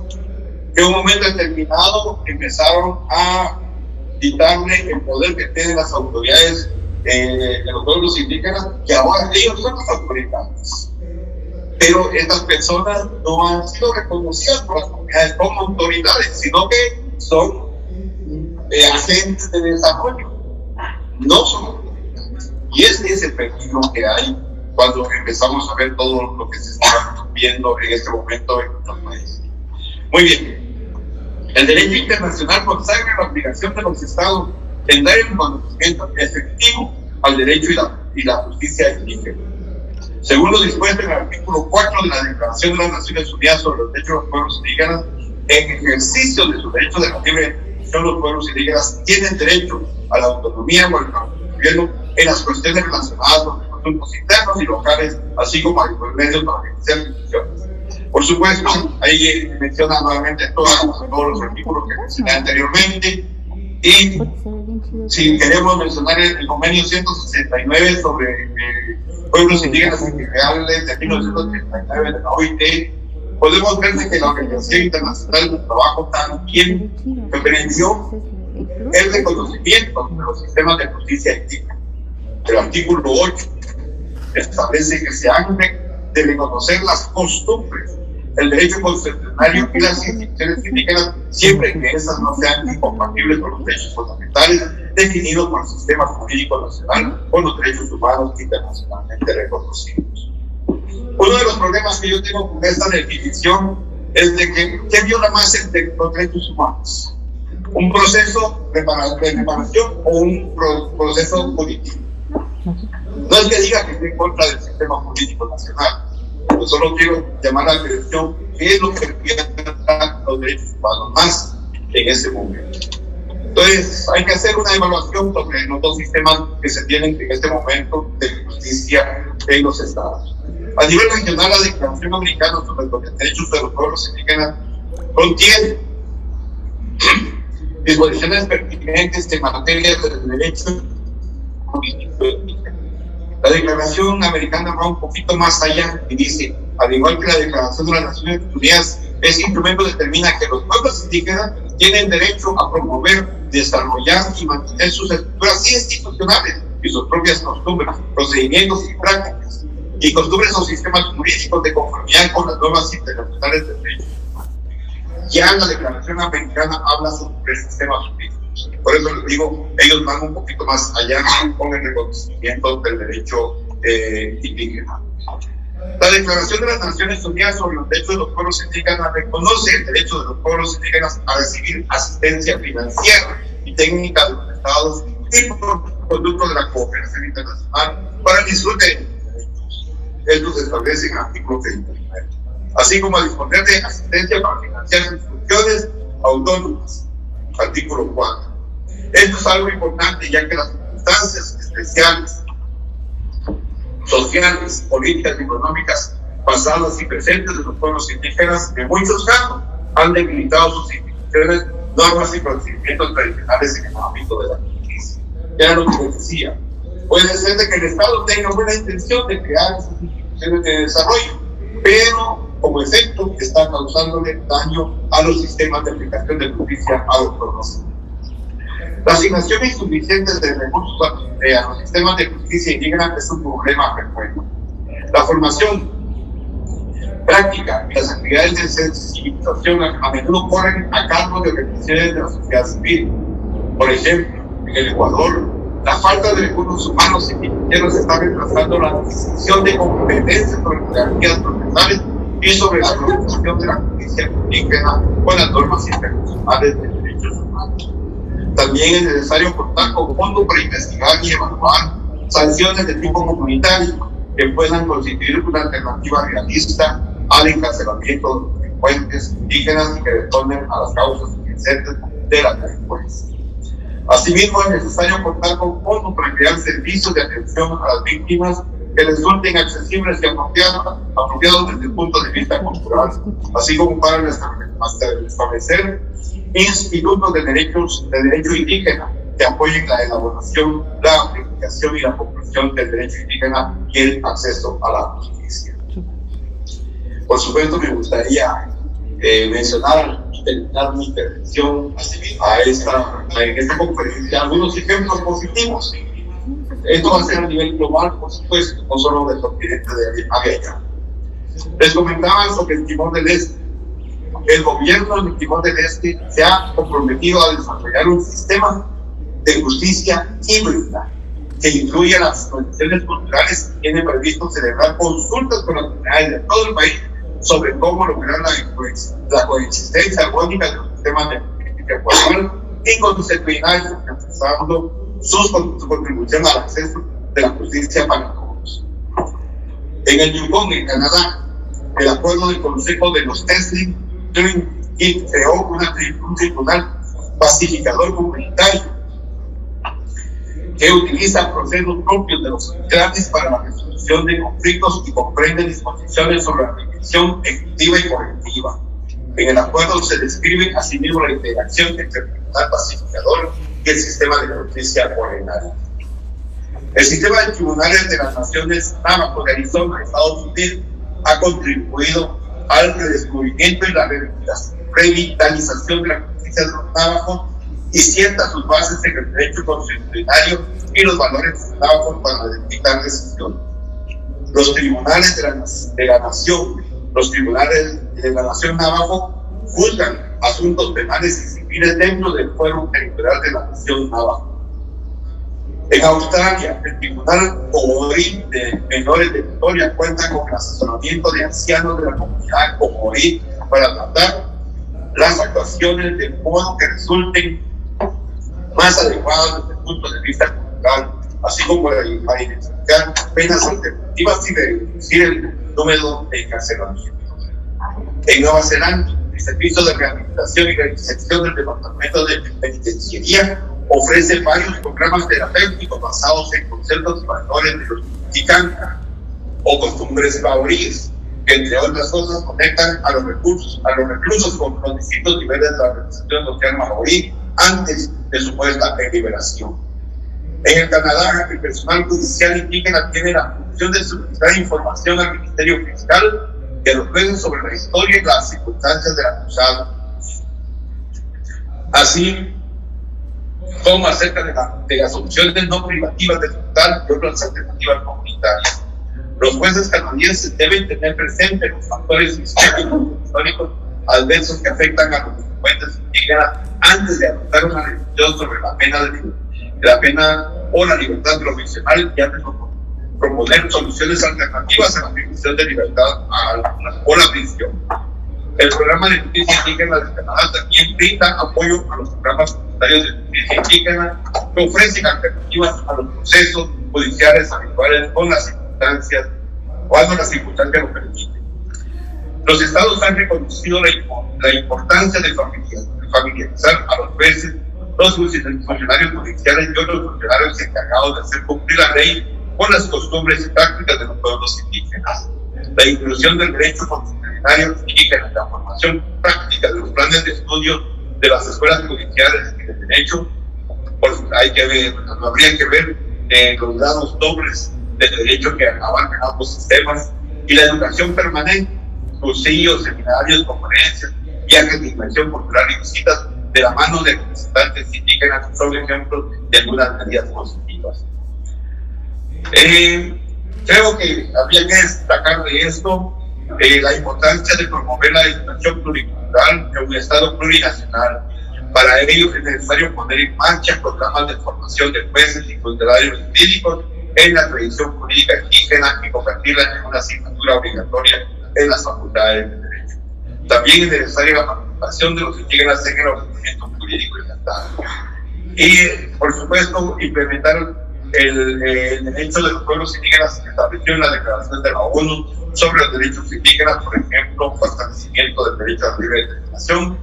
que en un momento determinado empezaron a quitarle el poder que tienen las autoridades de los pueblos indígenas, que ahora ellos son las autoridades. Pero estas personas no han sido reconocidas por las comunidades como autoridades, sino que son agentes de desarrollo. No son autoridades. Y ese es el peligro que hay cuando empezamos a ver todo lo que se está viendo en este momento en nuestro país. Muy bien. El derecho internacional consagra la obligación de los estados en dar un conocimiento efectivo al derecho y la justicia indígena. Según lo dispuesto en el artículo 4 de la Declaración de las Naciones Unidas sobre los Derechos de los Pueblos Indígenas, en ejercicio de su derecho de la libre definición, los pueblos indígenas tienen derecho a la autonomía o al gobierno en las cuestiones relacionadas con los asuntos internos y locales, así como a los medios para realizar instituciones. Por supuesto, ahí menciona nuevamente todos los artículos que mencioné anteriormente, y si queremos mencionar el convenio 169 sobre pueblos indígenas integrales de 1939 de la OIT, podemos ver que la Organización Internacional del Trabajo también comprendió el reconocimiento de los sistemas de justicia indígena. El artículo 8 establece que se han de reconocer las costumbres, el derecho constitucional y las instituciones indígenas, siempre que esas no sean incompatibles con los derechos fundamentales definidos por el sistema jurídico nacional o los derechos humanos internacionalmente reconocidos. Uno de los problemas que yo tengo con esta definición es de que ¿qué viola más los derechos humanos? ¿Un proceso de reparación o un proceso político? No es que diga que estoy en contra del sistema político nacional, yo solo quiero llamar la atención qué es lo que viola los derechos humanos más en ese momento. Entonces, hay que hacer una evaluación sobre los dos sistemas que se tienen en este momento de justicia en los estados. A nivel regional, la Declaración Americana sobre los Derechos de los Pueblos Indígenas contiene disposiciones pertinentes en materia de derechos políticos indígenas. La Declaración Americana va un poquito más allá y dice, al igual que la Declaración de las Naciones Unidas, ese instrumento determina que los pueblos indígenas tienen derecho a promover, desarrollar y mantener sus estructuras institucionales y sus propias costumbres, procedimientos y prácticas, y costumbres o sistemas jurídicos de conformidad con las normas internacionales de derecho. Ya la Declaración Americana habla sobre sistemas jurídicos. Por eso les digo, ellos van un poquito más allá con el reconocimiento del derecho indígena. La Declaración de las Naciones Unidas sobre los Derechos de los Pueblos Indígenas reconoce el derecho de los pueblos indígenas a recibir asistencia financiera y técnica de los estados y por producto de la cooperación internacional para el disfrute de derechos. Esto se establece en el artículo 39. Así como a disponer de asistencia para financiar sus funciones autónomas, artículo 4. Esto es algo importante, ya que las circunstancias especiales, sociales, políticas y económicas pasadas y presentes de los pueblos indígenas, en muchos casos, han debilitado sus instituciones, normas y procedimientos tradicionales en el ámbito de la justicia. Era lo que decía. Puede ser de que el Estado tenga buena intención de crear esas instituciones de desarrollo, pero como efecto está causándole daño a los sistemas de aplicación de justicia a los pueblos. La asignación insuficiente de recursos a los sistemas de justicia indígena es un problema frecuente. La formación práctica y las actividades de sensibilización a menudo corren a cargo de organizaciones de la sociedad civil. Por ejemplo, en el Ecuador, la falta de recursos humanos y financieros está retrasando la adquisición de competencias sobre jerarquías profesionales y sobre la organización de la justicia indígena con las normas internacionales de derechos humanos. También es necesario contar con fondos para investigar y evaluar sanciones de tipo comunitario que puedan constituir una alternativa realista al encarcelamiento de delincuentes indígenas y que responden a las causas subyacentes de la delincuencia. Asimismo, es necesario contar con fondos para crear servicios de atención a las víctimas que les resulten accesibles y apropiados desde el punto de vista cultural, así como para establecer institutos de derecho indígena que apoyen la elaboración, la aplicación y la comprensión del derecho indígena y el acceso a la justicia. Por supuesto, me gustaría mencionar y terminar mi intervención en esta conferencia algunos ejemplos positivos. Esto va a ser a nivel global, por supuesto, no solo del continente de América. Les comentaba sobre el Timor del Este. El gobierno del Timor del Este se ha comprometido a desarrollar un sistema de justicia híbrida que incluye las condiciones culturales y tiene previsto celebrar consultas con las comunidades de todo el país sobre cómo lograr la coexistencia armónica de los sistemas de justicia ecuatorial y consecuentemente empezando su contribución al acceso de la justicia para todos. En el Yukon, en Canadá, el acuerdo del Consejo de los Teslin creó un tribunal pacificador comunitario que utiliza procesos propios de los clanes para la resolución de conflictos y comprende disposiciones sobre la mediación ejecutiva y correctiva. En el acuerdo se describe asimismo la integración entre el tribunal pacificador y el sistema de justicia ordinaria. El sistema de tribunales de las naciones Navajo de Arizona, Estados Unidos, ha contribuido al redescubrimiento y la revitalización de la justicia de los Navajos y sienta sus bases en el derecho constitucionario y los valores navajos para dictar decisiones. Los tribunales de la nación Navajo juzgan asuntos penales y civiles dentro del fuero territorial de la nación Navajo. En Australia, el Tribunal Comorí de Menores de Victoria cuenta con el asesoramiento de ancianos de la comunidad Comorí para tratar las actuaciones de modo que resulten más adecuadas desde el punto de vista cultural, así como para identificar penas alternativas y reducir el número de encarcelamientos. En Nueva Zelanda, el Servicio de Rehabilitación y Reinserción del Departamento de Penitenciaría ofrece varios programas terapéuticos basados en conceptos y valores de los Ticanca o costumbres maoríes, que entre otras cosas conectan a los reclusos con los distintos niveles de la organización social maorí antes de su puesta en liberación. En el Canadá, el personal judicial indígena tiene la función de suministrar información al Ministerio Fiscal y a los jueces sobre la historia y las circunstancias del acusado, así como acerca de las opciones no privativas del hospital y otras alternativas comunitarias. Los jueces canadienses deben tener presentes los factores históricos adversos que afectan a los delincuentes indígenas antes de adoptar una decisión sobre la pena o la libertad provisional y antes de proponer soluciones alternativas a la privación de libertad o la prisión. El programa de justicia indígena de Canadá también brinda apoyo a los programas comunitarios de justicia indígena que ofrecen alternativas a los procesos judiciales habituales con las circunstancias cuando las circunstancias lo permiten. Los estados han reconocido la importancia de familiarizar a los jueces, los funcionarios judiciales y otros funcionarios encargados de hacer cumplir la ley con las costumbres y prácticas de los pueblos indígenas. La inclusión del derecho constitucional indígena en la formación práctica de los planes de estudio de las escuelas judiciales y de derecho, habría que ver los grados dobles de derecho que abarcan ambos sistemas, y la educación permanente, cursillos, seminarios, conferencias, viajes de inmersión cultural y visitas de la mano de representantes indígenas son ejemplos de algunas medidas positivas. Creo que habría que destacar de esto la importancia de promover la educación pluricultural en un Estado plurinacional. Para ello es necesario poner en marcha programas de formación de jueces y funcionarios jurídicos en la tradición jurídica indígena y convertirla en una asignatura obligatoria en las facultades de Derecho. También es necesaria la participación de los indígenas en el ordenamiento jurídico estatal. Y, por supuesto, implementar el derecho de los pueblos indígenas establecido en la Declaración de la ONU sobre los derechos indígenas, por ejemplo, fortalecimiento del derecho a la libre determinación,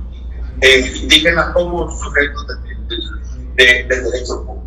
indígenas como sujetos de derechos públicos.